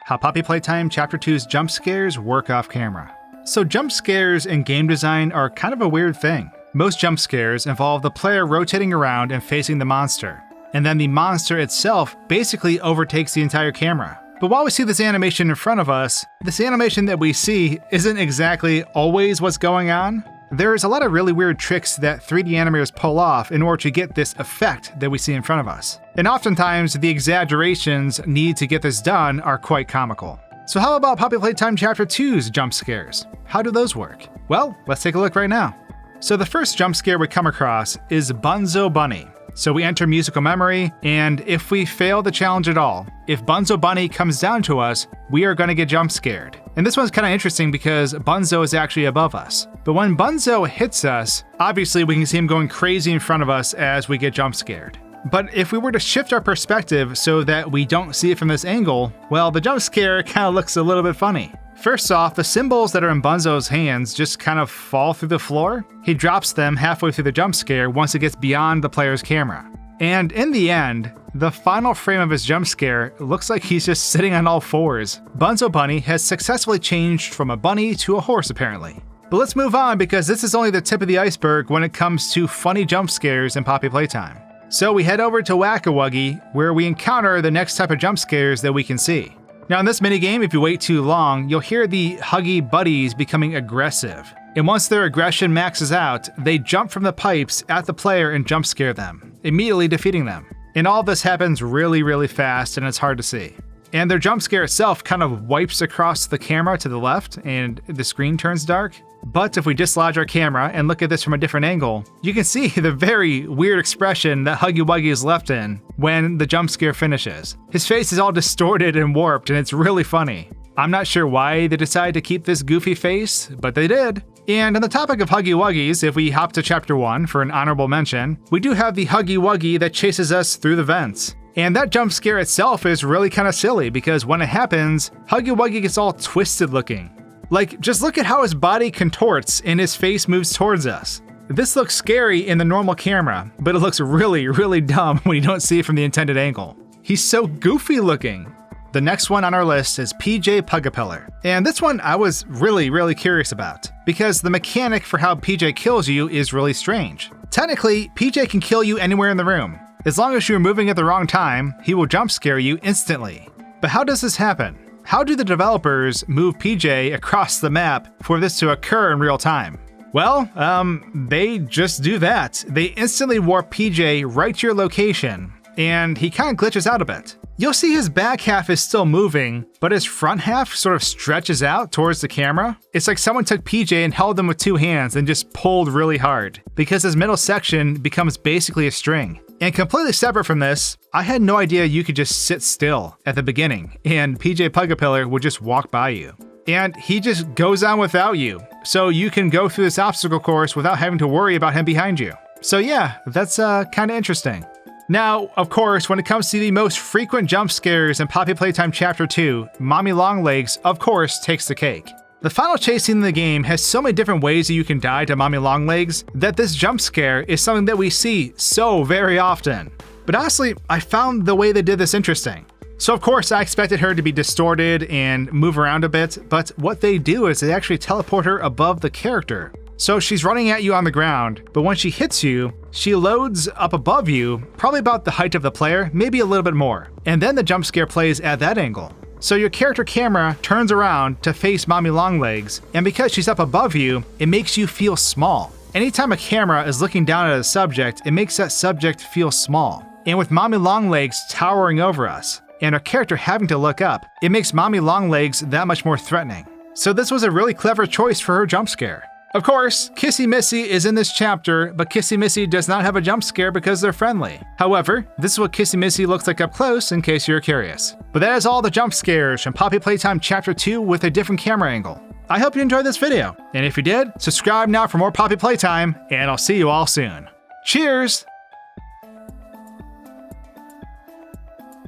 how Poppy Playtime Chapter 2's jump scares work off camera. So jump scares in game design are kind of a weird thing. Most jump scares involve the player rotating around and facing the monster, and then the monster itself basically overtakes the entire camera. But while we see this animation in front of us, this animation that we see isn't exactly always what's going on. There's a lot of really weird tricks that 3D animators pull off in order to get this effect that we see in front of us. And oftentimes, the exaggerations needed to get this done are quite comical. So how about Poppy Playtime Chapter 2's jump scares? How do those work? Well, let's take a look right now. So the first jump scare we come across is Bunzo Bunny. So we enter musical memory, and if we fail the challenge at all, if Bunzo Bunny comes down to us, we are going to get jump scared. And this one's kind of interesting because Bunzo is actually above us. But when Bunzo hits us, obviously we can see him going crazy in front of us as we get jump scared. But if we were to shift our perspective so that we don't see it from this angle, well, the jump scare kind of looks a little bit funny. First off, the symbols that are in Bunzo's hands just kind of fall through the floor. He drops them halfway through the jump scare once it gets beyond the player's camera. And in the end, the final frame of his jump scare looks like he's just sitting on all fours. Bunzo Bunny has successfully changed from a bunny to a horse apparently. But let's move on because this is only the tip of the iceberg when it comes to funny jump scares in Poppy Playtime. So we head over to Wakawagi where we encounter the next type of jump scares that we can see. Now in this minigame, if you wait too long, you'll hear the Huggy Buddies becoming aggressive. And once their aggression maxes out, they jump from the pipes at the player and jump scare them, immediately defeating them. And all of this happens really fast and it's hard to see. And their jump scare itself kind of wipes across the camera to the left and the screen turns dark. But if we dislodge our camera and look at this from a different angle, you can see the very weird expression that Huggy Wuggy is left in when the jump scare finishes. His face is all distorted and warped and it's really funny. I'm not sure why they decided to keep this goofy face, but they did. And on the topic of Huggy Wuggies, if we hop to Chapter 1 for an honorable mention, we do have the Huggy Wuggy that chases us through the vents. And that jump scare itself is really kind of silly because when it happens, Huggy Wuggy gets all twisted looking. Like, just look at how his body contorts and his face moves towards us. This looks scary in the normal camera, but it looks really dumb when you don't see it from the intended angle. He's so goofy looking. The next one on our list is PJ Pug-a-pillar. And this one I was really curious about, because the mechanic for how PJ kills you is really strange. Technically, PJ can kill you anywhere in the room. As long as you're moving at the wrong time, he will jump scare you instantly. But how does this happen? How do the developers move PJ across the map for this to occur in real time? Well, they just do that. They instantly warp PJ right to your location, and he kind of glitches out a bit. You'll see his back half is still moving, but his front half sort of stretches out towards the camera. It's like someone took PJ and held him with two hands and just pulled really hard, because his middle section becomes basically a string. And completely separate from this, I had no idea you could just sit still at the beginning, and PJ Pug-a-pillar would just walk by you. And he just goes on without you, so you can go through this obstacle course without having to worry about him behind you. So yeah, that's kind of interesting. Now, of course, when it comes to the most frequent jump scares in Poppy Playtime Chapter 2, Mommy Longlegs, of course, takes the cake. The final chase scene in the game has so many different ways that you can die to Mommy Longlegs that this jump scare is something that we see so very often. But honestly, I found the way they did this interesting. So of course I expected her to be distorted and move around a bit, but what they do is they actually teleport her above the character. So she's running at you on the ground, but when she hits you, she loads up above you, probably about the height of the player, maybe a little bit more. And then the jump scare plays at that angle. So your character camera turns around to face Mommy Longlegs, and because she's up above you, it makes you feel small. Anytime a camera is looking down at a subject, it makes that subject feel small. And with Mommy Longlegs towering over us, and our character having to look up, it makes Mommy Longlegs that much more threatening. So this was a really clever choice for her jump scare. Of course, Kissy Missy is in this chapter, but Kissy Missy does not have a jump scare because they're friendly. However, this is what Kissy Missy looks like up close in case you're curious. But that is all the jump scares from Poppy Playtime Chapter 2 with a different camera angle. I hope you enjoyed this video, and if you did, subscribe now for more Poppy Playtime, and I'll see you all soon. Cheers!